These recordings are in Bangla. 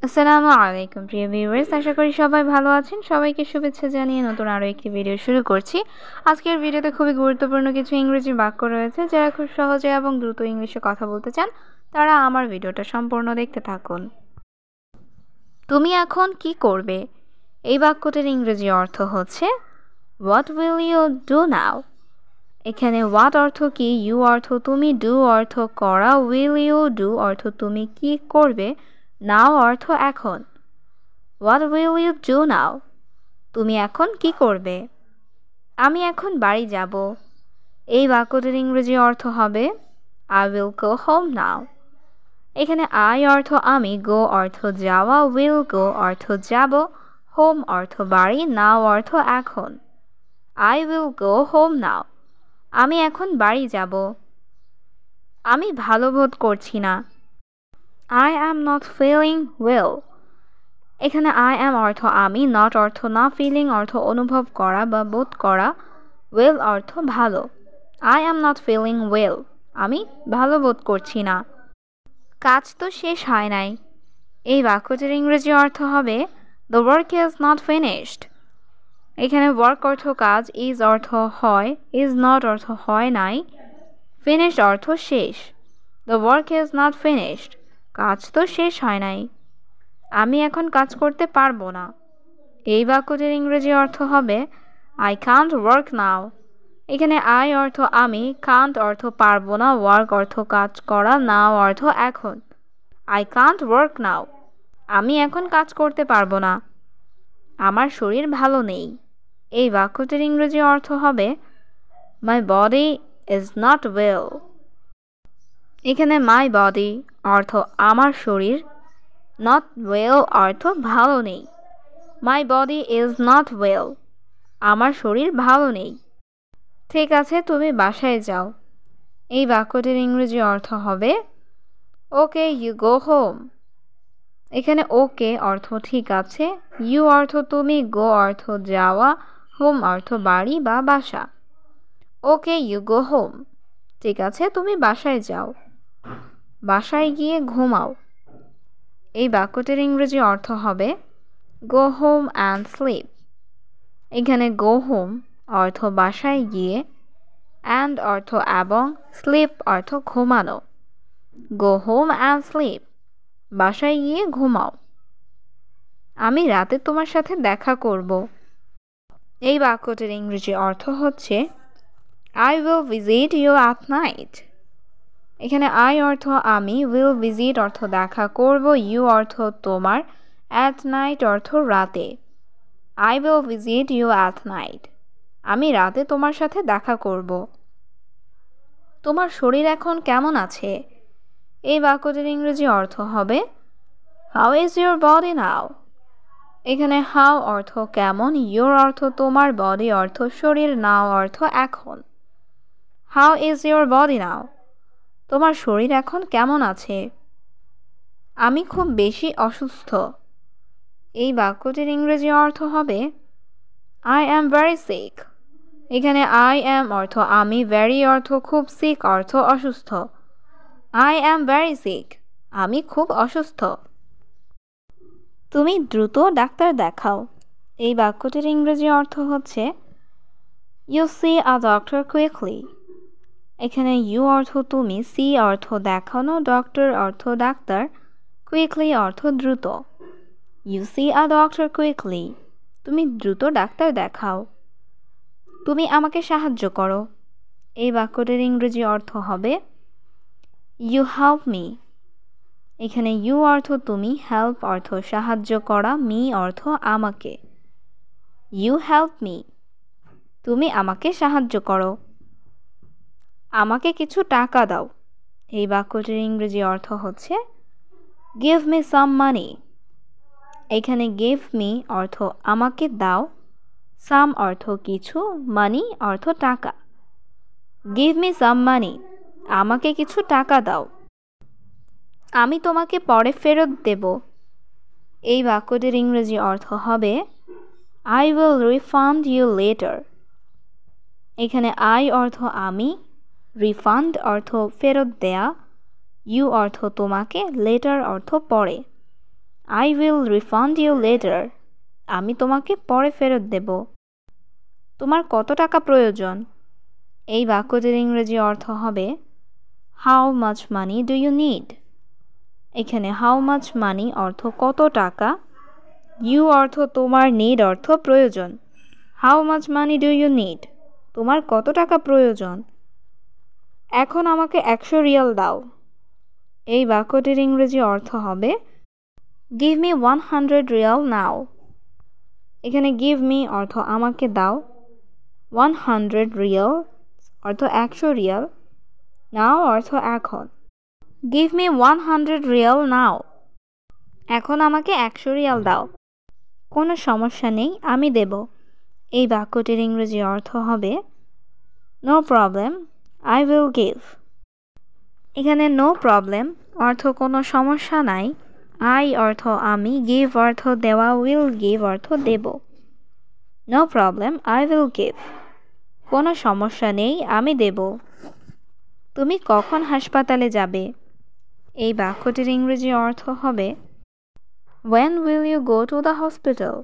আসসালামু আলাইকুম প্রিয় ভিউয়ার্স, আশা করি সবাই ভালো আছেন। সবাইকে শুভেচ্ছা জানিয়ে নতুন আরও একটি ভিডিও শুরু করছি। আজকের ভিডিওতে খুবই গুরুত্বপূর্ণ কিছু ইংরেজি বাক্য রয়েছে। যারা খুব সহজে এবং দ্রুত ইংলিশে কথা বলতে চান তারা আমার ভিডিওটা সম্পূর্ণ দেখতে থাকুন। তুমি এখন কি করবে? এই বাক্যটির ইংরেজি অর্থ হচ্ছে what will you do now. এখানে হোয়াট অর্থ কি, ইউ অর্থ তুমি, ডু অর্থ করা, উইল ইউ ডু অর্থ তুমি কি করবে, নাও অর্থ এখন। What will you do now? তুমি এখন কি করবে? আমি এখন বাড়ি যাব। এই বাক্যটির ইংরেজি অর্থ হবে আই উইল গো হোম নাও। এখানে আই অর্থ আমি, গো অর্থ যাওয়া, উইল গো অর্থ যাব, হোম অর্থ বাড়ি, নাও অর্থ এখন। I will go home now. আমি এখন বাড়ি যাব। আমি ভালো বোধ করছি না। I am not feeling well. এখানে আই অ্যাম অর্থ আমি, নট অর্থ না, ফিলিং অর্থ অনুভব করা বা বোধ করা, ওয়েল অর্থ ভালো। I am not feeling well. আমি ভালো বোধ করছি না। কাজ তো শেষ হয় নাই। এই বাক্যটির ইংরেজি অর্থ হবে the work is not finished. এখানে ওয়ার্ক অর্থ কাজ, ইজ অর্থ হয়, ইজ নট অর্থ হয় নাই, ফিনিশড অর্থ শেষ। The work is not finished. কাজ তো শেষ হয় নাই। আমি এখন কাজ করতে পারবো না। এই বাক্যটির ইংরেজি অর্থ হবে আই কান্ট ওয়ার্ক নাও। এখানে আই অর্থ আমি, কান্ট অর্থ পারবো না, ওয়ার্ক অর্থ কাজ করা, নাও অর্থ এখন। আই কান্ট ওয়ার্ক নাও। আমি এখন কাজ করতে পারবো না। আমার শরীর ভালো নেই। এই বাক্যটির ইংরেজি অর্থ হবে my body is not well. এখানে মাই বডি অর্থ আমার শরীর, নট ওয়েল অর্থ ভালো নেই। My body is not well. আমার শরীর ভালো নেই। ঠিক আছে, তুমি বাসায় যাও। এই বাক্যটির ইংরেজি অর্থ হবে ওকে ইউ গো হোম। এখানে ওকে অর্থ ঠিক আছে, ইউ অর্থ তুমি, গো অর্থ যাওয়া, হোম অর্থ বাড়ি বা বাসা। Okay you go home. ঠিক আছে, তুমি বাসায় যাও। বাসায় গিয়ে ঘুমাও। এই বাক্যটির ইংরেজি অর্থ হবে গো হোম অ্যান্ড স্লিপ। এখানে গো হোম অর্থ বাসায় গিয়ে, অ্যান্ড অর্থ এবং, স্লিপ অর্থ ঘুমানো। Go home and sleep. বাসায় গিয়ে ঘুমাও। আমি রাতে তোমার সাথে দেখা করব। এই বাক্যটির ইংরেজি অর্থ হচ্ছে I will visit you at night. এখানে আই অর্থ আমি, উইল ভিজিট অর্থ দেখা করব, ইউ অর্থ তোমার, অ্যাট নাইট অর্থ রাতে। I will visit you at night. আমি রাতে তোমার সাথে দেখা করব। তোমার শরীর এখন কেমন আছে? এই বাক্যটির ইংরেজি অর্থ হবে হাউ ইজ ইউর বডি নাও। এখানে হাউ অর্থ কেমন, ইউর অর্থ তোমার, বডি অর্থ শরীর, নাও অর্থ এখন। হাউ ইজ ইউর বডি নাও? তোমার শরীর এখন কেমন আছে? আমি খুব বেশি অসুস্থ। এই বাক্যটির ইংরেজি অর্থ হবে আই অ্যাম ভেরি সিক। এখানে আই অ্যাম অর্থ আমি, ভেরি অর্থ খুব, সিক অর্থ অসুস্থ। I am very sick. আমি খুব অসুস্থ। তুমি দ্রুত ডাক্তার দেখাও। এই বাক্যটির ইংরেজি অর্থ হচ্ছে you see a doctor quickly. এখানে ইউ অর্থ তুমি, সি অর্থ দেখানো, ডক্টর অর্থ ডাক্তার, কুইকলি অর্থ দ্রুত। You see a doctor quickly. তুমি দ্রুত ডাক্তার দেখাও। তুমি আমাকে সাহায্য করো। এই বাক্যটির ইংরেজি অর্থ হবে ইউ হেল্প মি। এখানে ইউ অর্থ তুমি, হেল্প অর্থ সাহায্য করা, মি অর্থ আমাকে। You help me. তুমি আমাকে সাহায্য করো। আমাকে কিছু টাকা দাও। এই বাক্যটির ইংরেজি অর্থ হচ্ছে গিভ মি সাম মানি। এখানে গিভ মি অর্থ আমাকে দাও, সাম অর্থ কিছু, মানি অর্থ টাকা। গিভ মি সাম মানি। আমাকে কিছু টাকা দাও। আমি তোমাকে পরে ফেরত দেব। এই বাক্যটির ইংরেজি অর্থ হবে I will refund you later. এখানে আই অর্থ আমি, রিফান্ড অর্থ ফেরত দেয়া, ইউ অর্থ তোমাকে, লেটার অর্থ পরে। I will refund you later. আমি তোমাকে পরে ফেরত দেব। তোমার কত টাকা প্রয়োজন? এই বাক্যটির ইংরেজি অর্থ হবে How much money do you need? এখানে how much money অর্থ কত টাকা, you অর্থ তোমার, need অর্থ প্রয়োজন। How much money do you need? তোমার কত টাকা প্রয়োজন? এখন আমাকে 100 রিয়াল দাও। এই বাক্যটির ইংরেজি অর্থ হবে Give me 100 রিয়াল now. এখানে give me অর্থ আমাকে দাও, 100 রিয়াল অর্থ 100 রিয়াল, now অর্থ এখন। Give me 100 Real now. এখন আমাকে 100 রিয়াল দাও। কোনো সমস্যা নেই, আমি দেব। এই বাক্যটির ইংরেজি অর্থ হবে No problem, I will give. এখানে no problem অর্থ কোনো সমস্যা নাই, I অর্থ আমি, give অর্থ দেওয়া, will give অর্থ দেব। No problem, I will give. কোনো সমস্যা নেই, আমি দেব। তুমি কখন হাসপাতালে যাবে? এই বাক্যটির ইংরেজি অর্থ হবে When will you go to the hospital?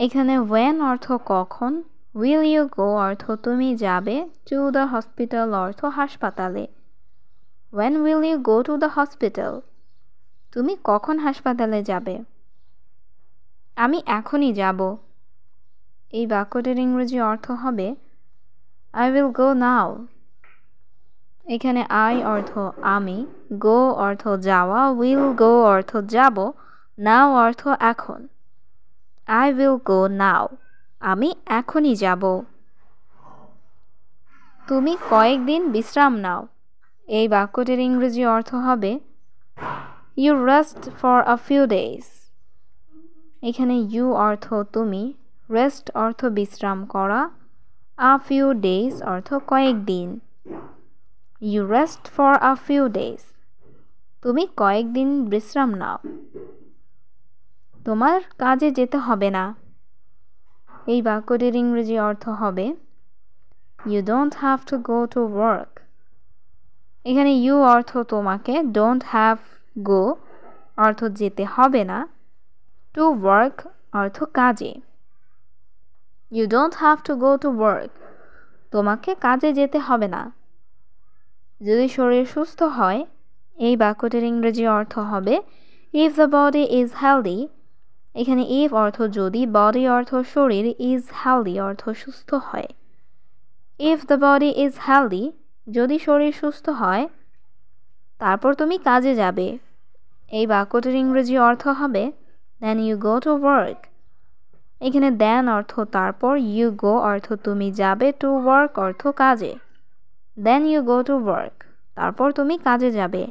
এখানে when অর্থ কখন, will you go অর্থ তুমি যাবে, to the hospital অর্থ হাসপাতালে। When will you go to the hospital? তুমি কখন হাসপাতালে যাবে? আমি এখনই যাব। এই বাক্যটির ইংরেজি অর্থ হবে I will go now. এখানে I অর্থ আমি, go অর্থ যাওয়া, will go অর্থ যাব, now অর্থ এখন। I will go now. আমি এখনই যাব। তুমি কয়েকদিন বিশ্রাম নাও। এই বাক্যটির ইংরেজি অর্থ হবে You rest for a few days. এখানে you অর্থ তুমি, rest অর্থ বিশ্রাম করা, a few days অর্থ কয়েকদিন। You rest for a few days. তুমি কয়েকদিন বিশ্রাম নাও। তোমার কাজে যেতে হবে না। এই বাক্যটির ইংরেজি অর্থ হবে You don't have to go to work. এখানে you অর্থ তোমাকে, don't have go অর্থ যেতে হবে না, to work অর্থ কাজে। You don't have to go to work. তোমাকে কাজে যেতে হবে না। যদি শরীর সুস্থ হয়, এই বাক্যটির ইংরেজি অর্থ হবে If the body is healthy. এখানে if অর্থ যদি, body অর্থ শরীর, is healthy অর্থ সুস্থ হয়। If the body is healthy, যদি শরীর সুস্থ হয়, তারপর তুমি কাজে যাবে। এই বাক্যটির ইংরেজি অর্থ হবে Then you go to work. এখানে then অর্থ তারপর, you go অর্থ তুমি যাবে, to work অর্থ কাজে। Then you go to work. তারপর তুমি কাজে যাবে।